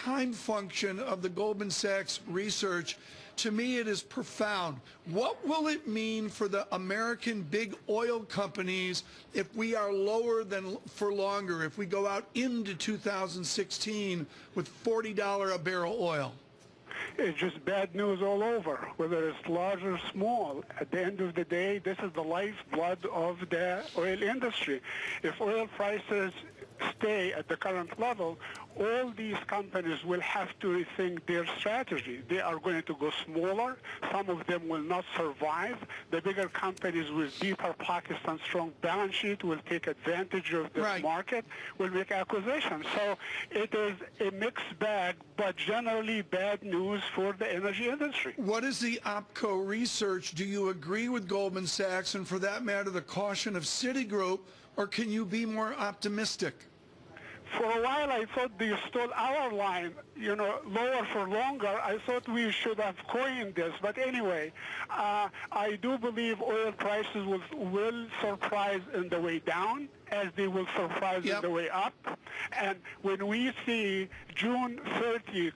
time function of the Goldman Sachs research, to me it is profound. What will it mean for the American big oil companies if we are lower than for longer, if we go out into 2016 with $40 a barrel oil? It's just bad news all over, whether it's large or small. At the end of the day, this is the lifeblood of the oil industry. If oil prices stay at the current level, all these companies will have to rethink their strategy. They are going to go smaller. Some of them will not survive. The bigger companies with deeper pockets and strong balance sheet will take advantage of this market, will make acquisitions. So it is a mixed bag, but generally bad news for the energy industry. What is the OPCO research? Do you agree with Goldman Sachs and, for that matter, the caution of Citigroup, or can you be more optimistic? For a while, I thought they stole our line, lower for longer. I thought we should have coined this. But anyway, I do believe oil prices will surprise in the way down, as they will surprise in the way up. And when we see June 30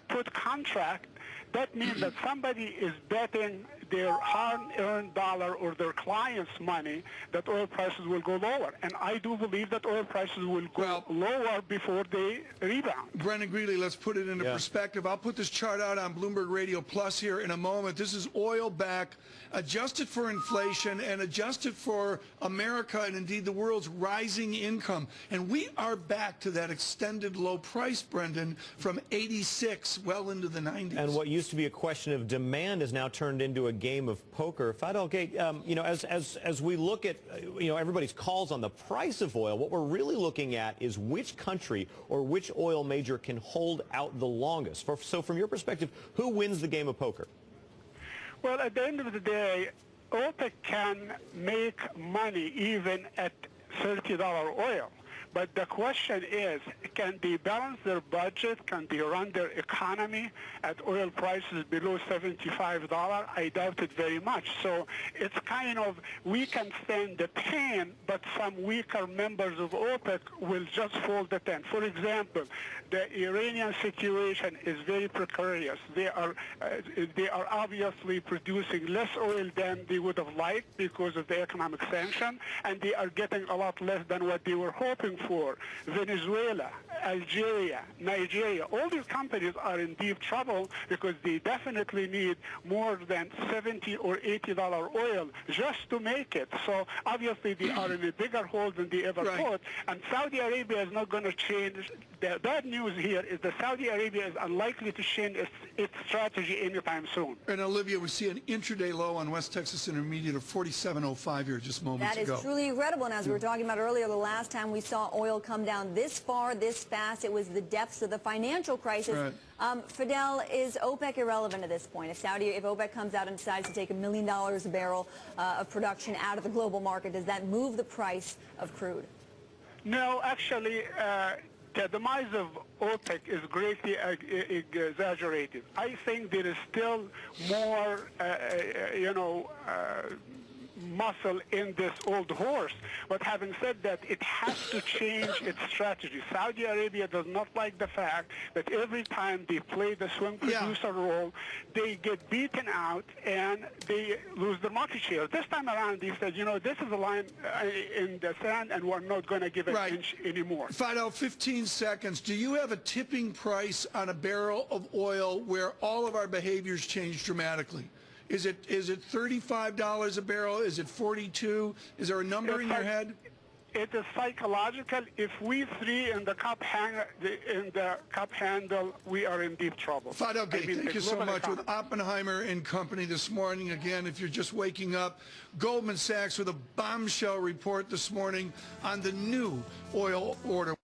put contract, that means that somebody is betting their hard-earned dollar or their clients' money that oil prices will go lower. And I do believe that oil prices will go lower before they rebound. Brendan Greeley, let's put it into perspective. I'll put this chart out on Bloomberg Radio Plus here in a moment. This is oil back, adjusted for inflation and adjusted for America and indeed the world's rising income. And we are back to that extended low price, Brendan, from 86 well into the 90s. And what used to be a question of demand is now turned into a game of poker. Fadel Gheit, as we look at, everybody's calls on the price of oil, what we're really looking at is which country or which oil major can hold out the longest. So from your perspective, who wins the game of poker? Well, at the end of the day, OPEC can make money even at $30 oil. But the question is, can they balance their budget? Can they run their economy at oil prices below $75? I doubt it very much. So it's kind of, we can stand the pain, but some weaker members of OPEC will just fold the tent. For example, the Iranian situation is very precarious. They are obviously producing less oil than they would have liked because of the economic sanction, and they are getting a lot less than what they were hoping for. Venezuela, Algeria, Nigeria, all these companies are in deep trouble because they definitely need more than $70 or $80 oil just to make it. So obviously they are in a bigger hole than they ever thought, and Saudi Arabia is not going to change. The bad news here is that Saudi Arabia is unlikely to change its strategy anytime soon. And Olivia, we see an intraday low on West Texas Intermediate of 47.05 here just moments ago. That is truly incredible. And as we were talking about earlier, the last time we saw oil come down this far, this fast, it was the depths of the financial crisis. Fadel, is OPEC irrelevant at this point? If OPEC comes out and decides to take $1 million a barrel of production out of the global market, does that move the price of crude? No, actually, the demise of OPEC is greatly exaggerated. I think there is still more, muscle in this old horse. But having said that, it has to change its strategy. Saudi Arabia does not like the fact that every time they play the swing producer role, they get beaten out and they lose their market share. This time around, they said, this is a line in the sand and we're not going to give an inch anymore. Fadel, 15 seconds. Do you have a tipping price on a barrel of oil where all of our behaviors change dramatically? Is it $35 a barrel? Is it 42? Is there a number in your head? It is psychological. If we three in the cup handle, we are in deep trouble. Fadel Gheit, thank you so much. With Oppenheimer and Company this morning. Again, if you're just waking up, Goldman Sachs with a bombshell report this morning on the new oil order.